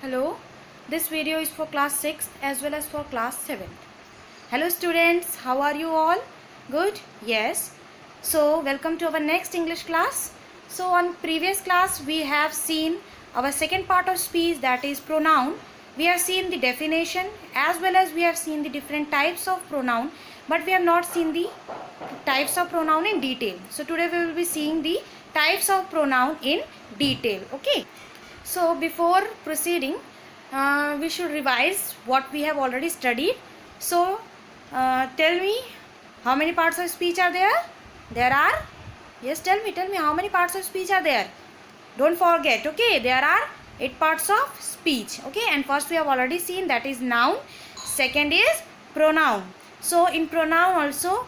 Hello, this video is for class 6th as well as for class 7th. Hello students, how are you all? Good? Yes. So welcome to our next English class. So on previous class we have seen our second part of speech, that is pronoun. We have seen the definition as well as we have seen the different types of pronoun, but we have not seen the types of pronoun in detail. So today we will be seeing the types of pronoun in detail. Okay. So before proceeding, we should revise what we have already studied. So tell me, how many parts of speech are there? There are, yes, tell me how many parts of speech are there? Don't forget, okay, there are 8 parts of speech, okay, and first we have already seen, that is noun. Second is pronoun. So in pronoun also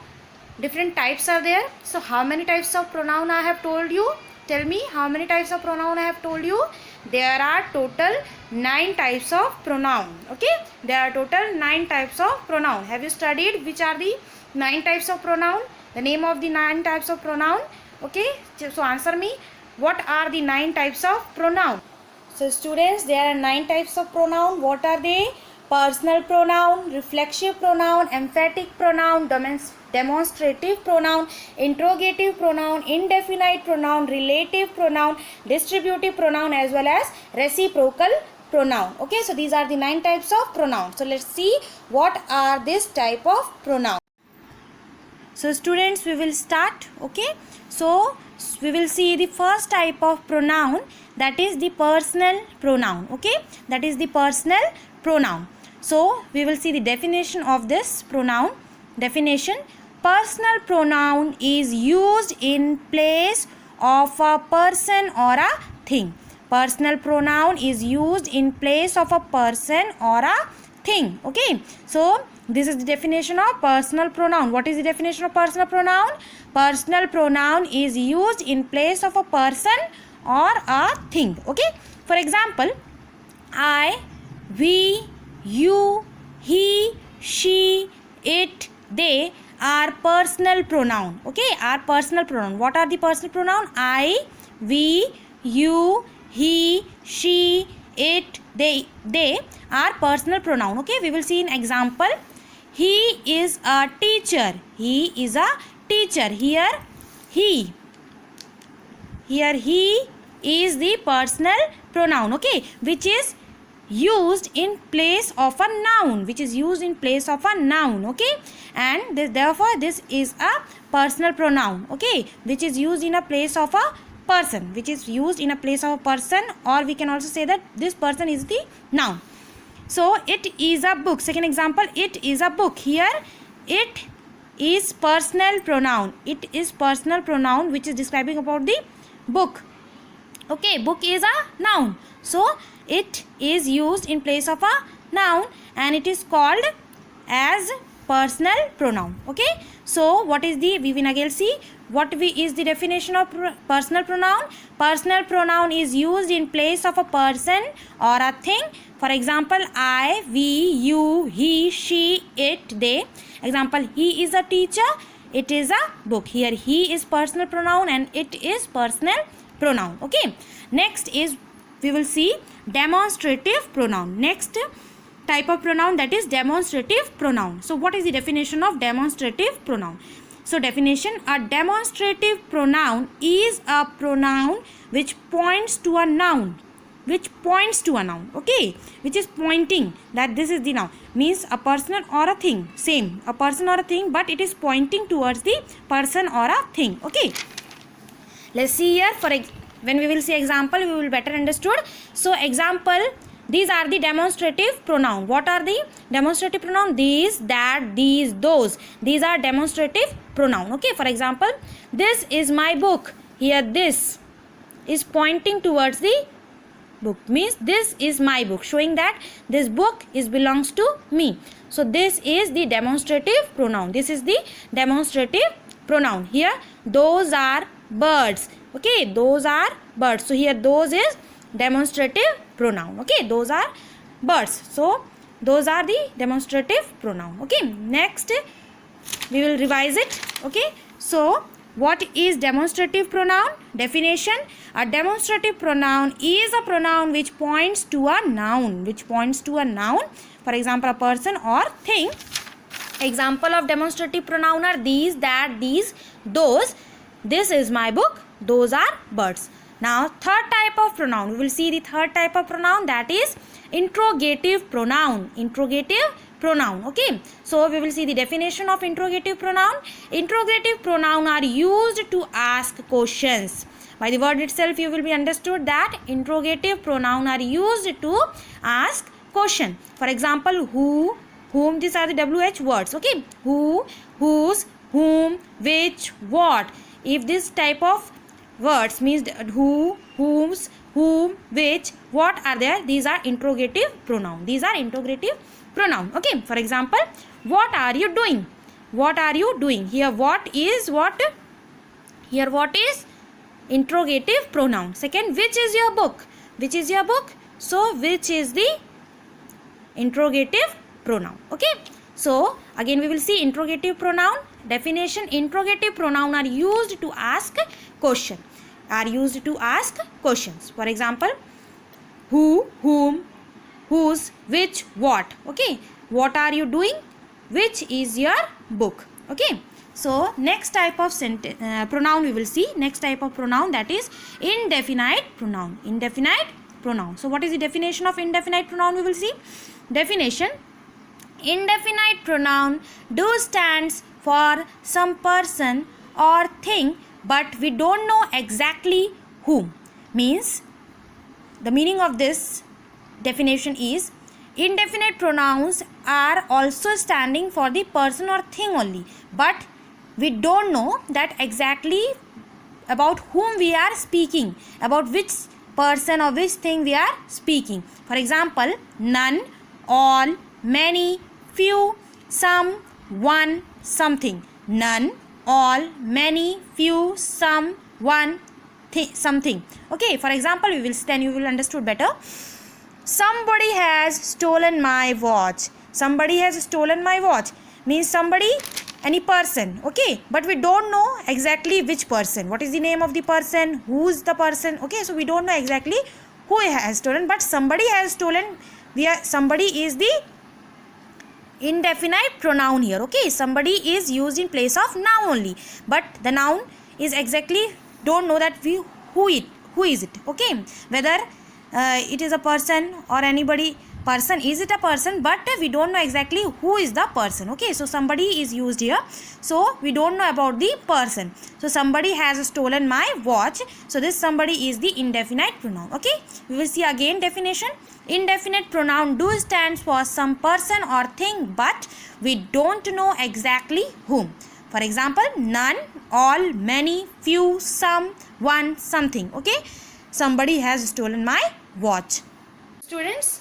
different types are there. So how many types of pronoun I have told you? Tell me, how many types of pronoun I have told you? There are total 9 types of pronoun. Okay, there are total 9 types of pronoun. Have you studied which are the 9 types of pronoun? The name of the 9 types of pronoun. Okay, so answer me, what are the 9 types of pronoun? So students, there are 9 types of pronoun. What are they? Personal pronoun, reflexive pronoun, emphatic pronoun, demonstrative pronoun, interrogative pronoun, indefinite pronoun, relative pronoun, distributive pronoun, as well as reciprocal pronoun. Okay, so these are the 9 types of pronoun. So let's see what are this type of pronoun. So students, we will start. Okay, so we will see the first type of pronoun, that is the personal pronoun. Okay, that is the personal pronoun. So we will see the definition of this pronoun. Definition: personal pronoun is used in place of a person or a thing. Personal pronoun is used in place of a person or a thing. Okay, so this is the definition of personal pronoun. What is the definition of personal pronoun? Personal pronoun is used in place of a person or a thing. Okay, for example, I, we, you, he, she, it, they are personal pronoun. Okay, are personal pronoun. What are the personal pronoun? I, we, you, he, she, it, they are personal pronoun. Okay, we will see an example. He is a teacher. He is a teacher. Here he is the personal pronoun. Okay, which is used in place of a noun. Okay, and therefore this is a personal pronoun. Okay, which is used in a place of a person. Or we can also say that this person is the noun. So it is a book. Second example, it is a book. Here it is personal pronoun. It is personal pronoun which is describing about the book. Okay, book is a noun. So it is used in place of a noun and it is called as personal pronoun. Okay, so what is the, we will again see what is the definition of personal pronoun. Personal pronoun is used in place of a person or a thing. For example, I, we, you, he, she, it, they. Example, he is a teacher, it is a book. Here he is personal pronoun and it is personal pronoun. Okay, next is, we will see demonstrative pronoun. Next type of pronoun, that is demonstrative pronoun. So what is the definition of demonstrative pronoun? So definition: a demonstrative pronoun is a pronoun which points to a noun. Okay, which is pointing that this is the noun. Means a person or a thing. Same, a person or a thing, but it is pointing towards the person or a thing. Okay, let's see here. When we will see example, we will better understood. So example, these are the demonstrative pronoun. What are the demonstrative pronoun? These, that, these, those. These are demonstrative pronoun. Okay, for example, this is my book. Here this is pointing towards the book, means this is my book, showing that this book belongs to me. So this is the demonstrative pronoun. Here those are birds. Okay, those are birds. So here those is demonstrative pronoun. Okay, those are birds. So those are the demonstrative pronoun. Okay, next we will revise it. Okay, so What is demonstrative pronoun? Definition: a demonstrative pronoun is a pronoun which points to a noun. For example, a person or thing. Example of demonstrative pronoun are these, that, these, those. This is my book. Those are birds. Now, third type of pronoun. We will see the third type of pronoun, that is interrogative pronoun. Okay, so we will see the definition of interrogative pronoun. Interrogative pronoun are used to ask questions. By the word itself, you will be understood that interrogative pronoun are used to ask question. For example, who, whom, these are the WH words. Okay, who, whose, whom, which, what. If this type of words means who, whom's, whom, which, what are there, these are interrogative pronoun. Okay, for example, what are you doing? Here what is what? Here what is interrogative pronoun. Second, which is your book? So which is the interrogative pronoun. Okay, so again we will see interrogative pronoun definition. Interrogative pronoun are used to ask questions. For example, who, whom, whose, which, what. Okay, what are you doing? Which is your book? Okay, so next type of pronoun we will see. Next type of pronoun, that is indefinite pronoun. So what is the definition of indefinite pronoun? We will see. Definition: indefinite pronoun stands for some person or thing, but we don't know exactly whom. Means the meaning of this definition is, indefinite pronouns are also standing for the person or thing only, but we don't know that exactly about whom we are speaking, about which person or which thing we are speaking. For example, none, all, many, few, some, one, something. None, all, many, few, some, one, something. Okay, for example, you will understood better. Somebody has stolen my watch. Means somebody, any person. Okay, but we don't know exactly which person. What is the name of the person? Who's the person? Okay, so we don't know exactly who has stolen, but somebody has stolen. Somebody is the indefinite pronoun here. Okay, somebody is used in place of noun only, but the noun is exactly don't know that who is it. Okay, whether it is a person or anybody. Person, is it a person? But we don't know exactly who is the person. Okay, so somebody is used here, so we don't know about the person. So somebody has stolen my watch, so this somebody is the indefinite pronoun. Okay, we will see again definition. Indefinite pronoun stands for some person or thing, but we don't know exactly whom. For example, none, all, many, few, some, one, something. Okay, somebody has stolen my watch. Students,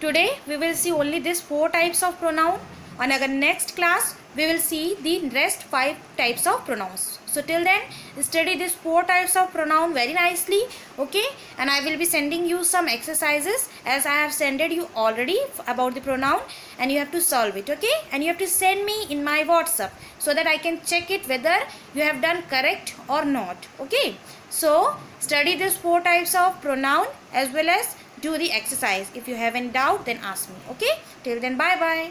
today we will see only these 4 types of pronoun. On our next class we will see the rest 5 types of pronouns. So till then, study these 4 types of pronoun very nicely. Okay, and I will be sending you some exercises as I have sent you already about the pronoun, and you have to solve it. Okay, and you have to send me in my WhatsApp so that I can check it whether you have done correct or not. Okay, so study these 4 types of pronoun as well as do the exercise. If you have any doubt, then ask me. Okay, till then, bye bye.